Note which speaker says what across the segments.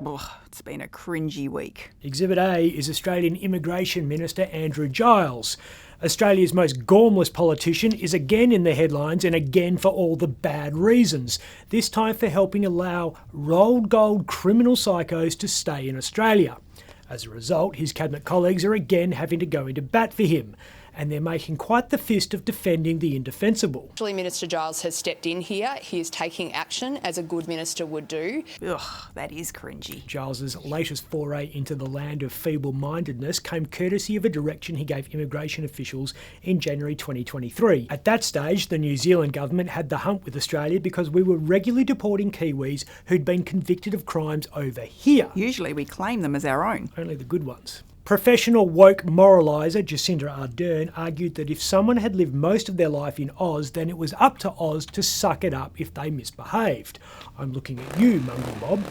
Speaker 1: Ugh, it's been a cringy week.
Speaker 2: Exhibit A is Australian Immigration Minister Andrew Giles. Australia's most gormless politician is again in the headlines, and again for all the bad reasons. This time for helping allow rolled gold criminal psychos to stay in Australia. As a result, his cabinet colleagues are again having to go into bat for him, and they're making quite the fist of defending the indefensible.
Speaker 3: Actually, Minister Giles has stepped in here. He is taking action, as a good minister would do.
Speaker 1: Ugh, that is cringy.
Speaker 2: Giles's latest foray into the land of feeble-mindedness came courtesy of a direction he gave immigration officials in January 2023. At that stage, the New Zealand government had the hump with Australia because we were regularly deporting Kiwis who'd been convicted of crimes over here.
Speaker 1: Usually we claim them as our own.
Speaker 2: Only the good ones. Professional woke moraliser Jacinda Ardern argued that if someone had lived most of their life in Oz, then it was up to Oz to suck it up if they misbehaved. I'm looking at you, Mungo Bob.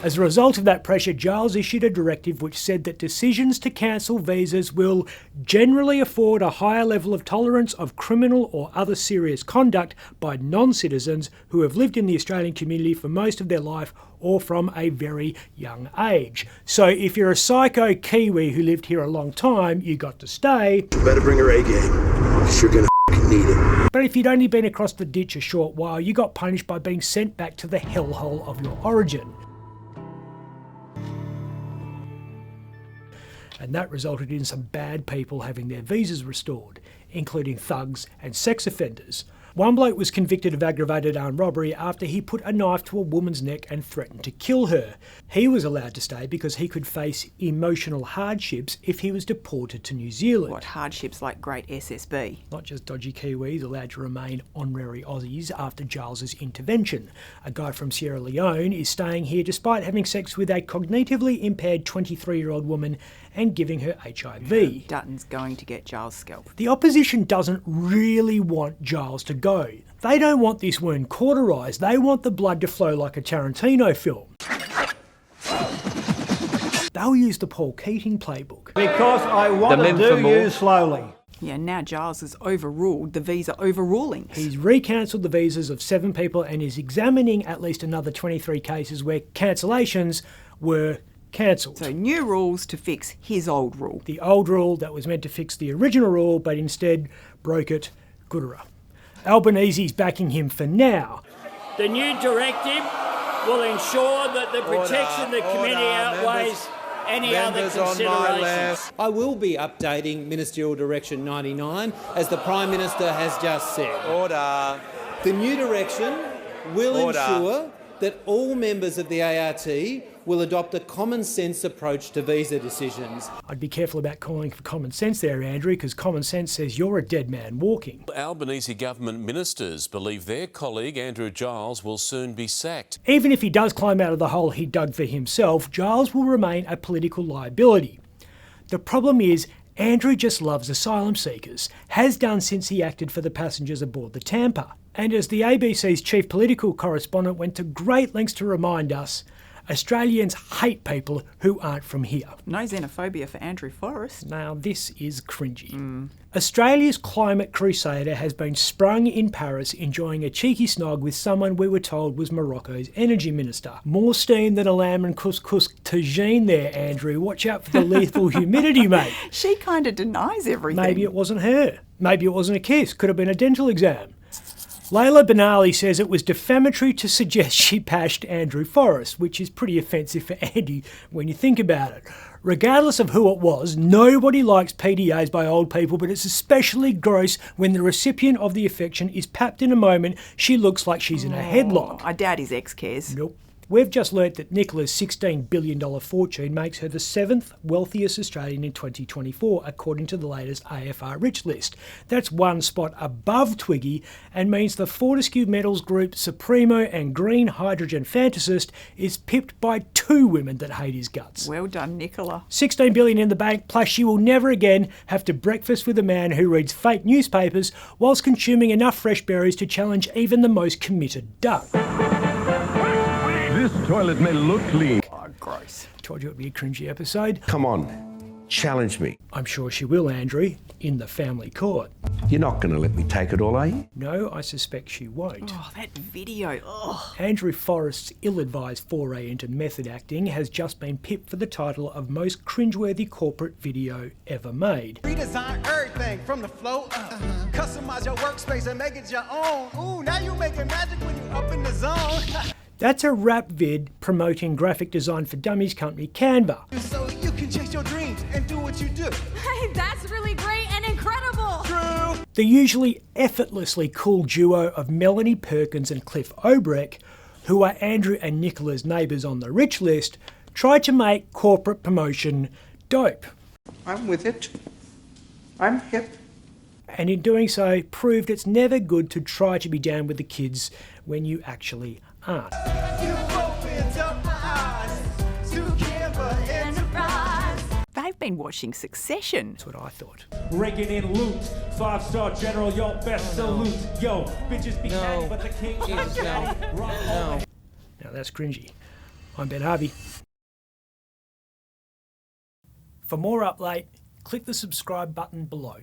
Speaker 2: As a result of that pressure, Giles issued a directive which said that decisions to cancel visas will generally afford a higher level of tolerance of criminal or other serious conduct by non-citizens who have lived in the Australian community for most of their life or from a very young age. So if you're a psycho Kiwi who lived here a long time, you got to stay.
Speaker 4: You better bring her A game, because you're gonna need it.
Speaker 2: But if you'd only been across the ditch a short while, you got punished by being sent back to the hellhole of your origin. And that resulted in some bad people having their visas restored, including thugs and sex offenders. One bloke was convicted of aggravated armed robbery after he put a knife to a woman's neck and threatened to kill her. He was allowed to stay because he could face emotional hardships if he was deported to New Zealand.
Speaker 1: What, hardships like great SSB?
Speaker 2: Not just dodgy Kiwis allowed to remain honorary Aussies after Giles's intervention. A guy from Sierra Leone is staying here despite having sex with a cognitively impaired 23-year-old woman and giving her HIV.
Speaker 1: Dutton's going to get Giles' scalp.
Speaker 2: The opposition doesn't really want Giles to go. They don't want this wound cauterised. They want the blood to flow like a Tarantino film. They'll use the Paul Keating playbook.
Speaker 5: Because I want to do you slowly.
Speaker 1: Yeah, now Giles has overruled the visa overrulings.
Speaker 2: He's recancelled the visas of 7 people and is examining at least another 23 cases where cancellations were cancelled.
Speaker 1: So new rules to fix his old rule.
Speaker 2: The old rule that was meant to fix the original rule but instead broke it. Goodera. Albanese's backing him for now.
Speaker 6: The new directive will ensure that the protection of the committee outweighs any other considerations.
Speaker 7: I will be updating Ministerial Direction 99, as the Prime Minister has just said.
Speaker 8: Order.
Speaker 7: The new direction will ensure that all members of the ART will adopt a common sense approach to visa decisions.
Speaker 2: I'd be careful about calling for common sense there, Andrew, because common sense says you're a dead man walking.
Speaker 9: Albanese government ministers believe their colleague Andrew Giles will soon be sacked.
Speaker 2: Even if he does climb out of the hole he dug for himself, Giles will remain a political liability. The problem is, Andrew just loves asylum seekers, has done since he acted for the passengers aboard the Tampa. And as the ABC's chief political correspondent went to great lengths to remind us, Australians hate people who aren't from here.
Speaker 1: No xenophobia for Andrew Forrest.
Speaker 2: Now, this is cringy. Australia's climate crusader has been sprung in Paris enjoying a cheeky snog with someone we were told was Morocco's energy minister. More steam than a lamb and couscous tagine there, Andrew. Watch out for the lethal humidity, mate.
Speaker 1: She kind of denies everything.
Speaker 2: Maybe it wasn't her. Maybe it wasn't a kiss. Could have been a dental exam. Layla Benali says it was defamatory to suggest she pashed Andrew Forrest, which is pretty offensive for Andy when you think about it. Regardless of who it was, nobody likes PDAs by old people, but it's especially gross when the recipient of the affection is papped in a moment she looks like she's in a headlock.
Speaker 1: I doubt his ex cares.
Speaker 2: Nope. We've just learnt that Nicola's $16 billion fortune makes her the 7th wealthiest Australian in 2024, according to the latest AFR Rich list. That's one spot above Twiggy and means the Fortescue Metals Group Supremo and green hydrogen fantasist is pipped by 2 women that hate his guts.
Speaker 1: Well done, Nicola.
Speaker 2: $16 billion in the bank, plus she will never again have to breakfast with a man who reads fake newspapers whilst consuming enough fresh berries to challenge even the most committed duck.
Speaker 10: This toilet may look clean.
Speaker 1: Oh, gross.
Speaker 2: Told you it would be a cringy episode.
Speaker 4: Come on. challenge me.
Speaker 2: I'm sure she will, Andrew, in the family court.
Speaker 4: You're not going to let me take it all, are you?
Speaker 2: No, I suspect she won't.
Speaker 1: Oh, that video. Oh.
Speaker 2: Andrew Forrest's ill-advised foray into method acting has just been pipped for the title of most cringeworthy corporate video ever made.
Speaker 8: Redesign everything from the flow up. Customize your workspace and make it your own. Ooh, now you making magic when you up in the zone.
Speaker 2: That's a rap vid promoting graphic design for dummies company Canva.
Speaker 8: So you can chase your dreams and do what you do.
Speaker 10: Hey, that's really great and incredible.
Speaker 8: True.
Speaker 2: The usually effortlessly cool duo of Melanie Perkins and Cliff Obrecht, who are Andrew and Nicola's neighbours on the rich list, tried to make corporate promotion dope.
Speaker 11: I'm with it. I'm hip.
Speaker 2: And in doing so, proved it's never good to try to be down with the kids when you actually aren't.
Speaker 1: They've been watching Succession.
Speaker 2: That's what I thought.
Speaker 12: Raking in loot, 5-star general, yo, best salute. Yo, bitches be mad, but the king is no.
Speaker 2: Now that's cringy. I'm Ben Harvey. For more Up Late, click the subscribe button below.